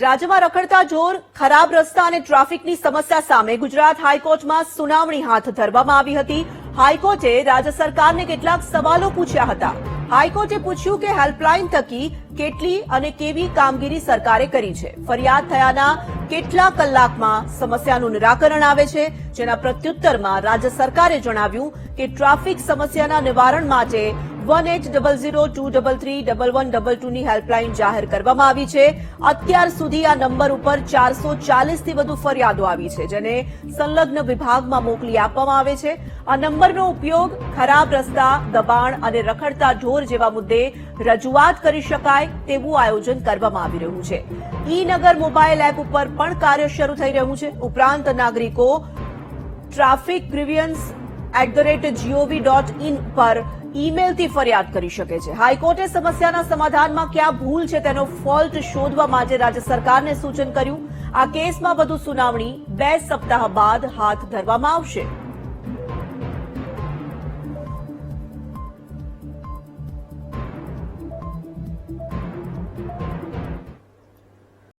રાજ્યમાં રખડતા ઢોર, ખરાબ રસ્તા અને ટ્રાફિકની સમસ્યા સામે ગુજરાત હાઈકોર્ટમાં સુનાવણી હાથ ધરવામાં આવી હતી। હાઈકોર્ટે રાજ્ય સરકારને કેટલાક સવાલો પૂછ્યા હતા। હાઈકોર્ટે પૂછ્યું કે હેલ્પલાઇન થકી કેટલી અને કેવી કામગીરી સરકારે કરી છે, ફરિયાદ થયાના કેટલા કલાકમાં સમસ્યાનું નિરાકરણ આવે છે, જેના પ્રત્યુત્તરમાં રાજ્ય સરકારે જણાવ્યું કે ટ્રાફિક સમસ્યાના નિવારણ માટે 180023331122 ની હેલ્પલાઇન જાહેર કરવામાં આવી છે। અત્યાર સુધી આ નંબર ઉપર 440 થી વધુ ફરિયાદો આવી છે, જેને સંલગ્ન વિભાગમાં મોકલી આપવામાં આવે છે। આ નંબરનો ઉપયોગ ખરાબ રસ્તા, દબાણ અને રખડતા ઢોર જેવા મુદ્દે રજૂઆત કરી શકાય તેવું આયોજન કરવામાં આવી રહ્યું છે। ઈ-નગર મોબાઈલ એપ ઉપર પણ કાર્ય શરૂ થઈ રહ્યું છે। ઉપરાંત નાગરિકો ટ્રાફિક grievance@gov.in પર ઈમેલથી ફરિયાદ કરી શકે છે। હાઈકોર્ટે સમસ્યાના સમાધાનમાં ક્યાં ભૂલ છે તેનો ફોલ્ટ શોધવા માટે રાજ્ય સરકારને સૂચન કર્યું। આ કેસમાં વધુ સુનાવણી 2 સપ્તાહ બાદ હાથ ધરવામાં આવશે।